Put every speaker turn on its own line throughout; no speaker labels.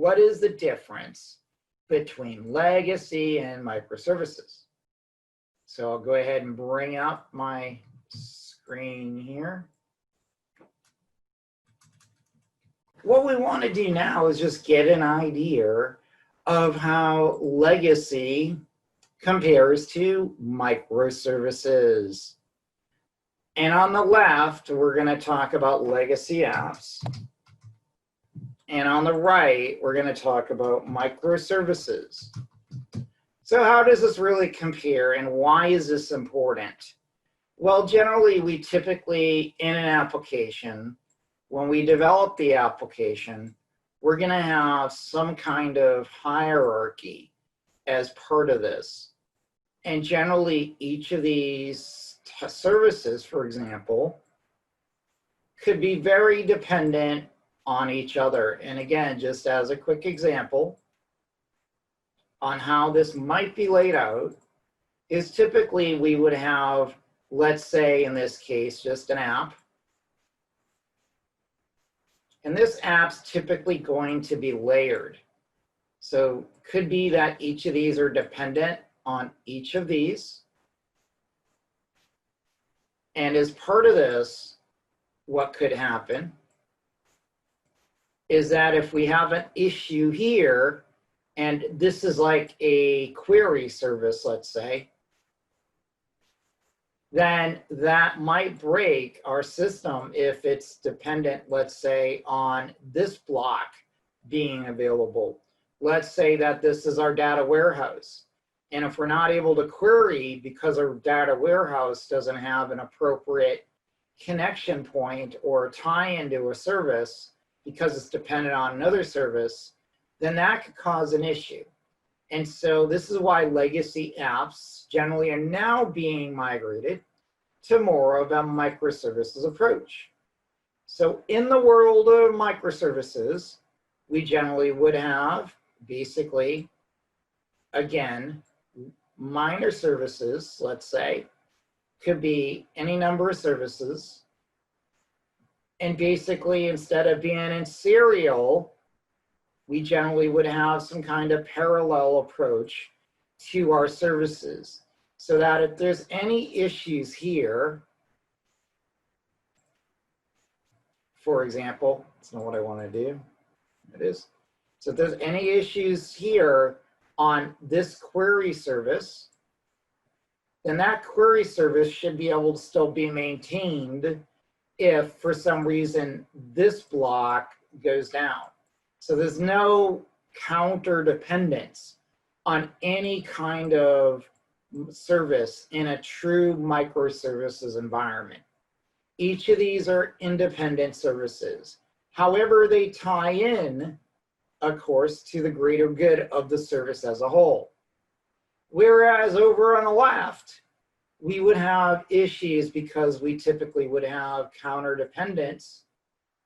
what is the difference between legacy and microservices? So I'll go ahead and bring up my screen here. What we want to do now is just get an idea of how legacy compares to microservices. And on the left, we're going to talk about legacy apps. And on the right, we're going to talk about microservices. So how does this really compare, and why is this important? Well, generally, we typically, in an application, when we develop the application, we're going to have some kind of hierarchy as part of this. And generally, each of these services, for example, could be very dependent on each other. And again, just as a quick example on how this might be laid out, is typically we would have, let's say in this case, just an app. And this app's typically going to be layered. So could be that each of these are dependent on each of these. And as part of this, what could happen is that if we have an issue here, and this is like a query service, let's say, then that might break our system if it's dependent, let's say, on this block being available. Let's say that this is our data warehouse. And if we're not able to query because our data warehouse doesn't have an appropriate connection point or tie into a service because it's dependent on another service, then that could cause an issue. And so this is why legacy apps generally are now being migrated to more of a microservices approach. So in the world of microservices, we generally would have basically, again, minor services, let's say, could be any number of services. And basically, instead of being in serial, we generally would have some kind of parallel approach to our services. So that if there's any issues here, for example, it's not what I want to do. It is. So if there's any issues here on this query service, then that query service should be able to still be maintained if for some reason this block goes down. So there's no counter dependence on any kind of service in a true microservices environment. Each of these are independent services. However, they tie in, of course, to the greater good of the service as a whole. Whereas over on the left, we would have issues because we typically would have counter dependence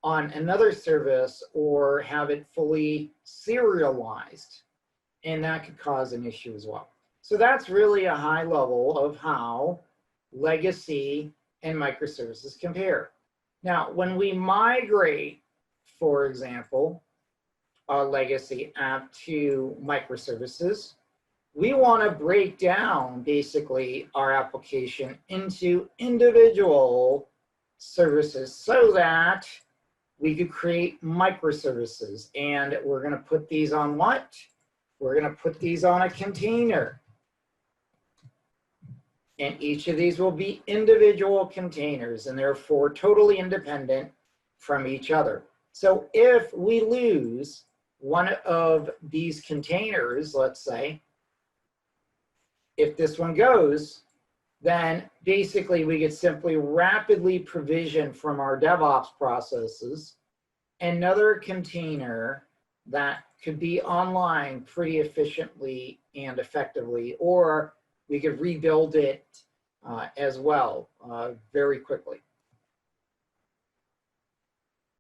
on another service or have it fully serialized, and that could cause an issue as well. So that's really a high level of how legacy and microservices compare. Now, when we migrate, for example, a legacy app to microservices, we want to break down basically our application into individual services so that we could create microservices. And we're going to put these on what? We're going to put these on a container. And each of these will be individual containers and therefore totally independent from each other. So if we lose one of these containers, let's say, if this one goes, then basically we could simply rapidly provision from our DevOps processes another container that could be online pretty efficiently and effectively, or we could rebuild it as well very quickly.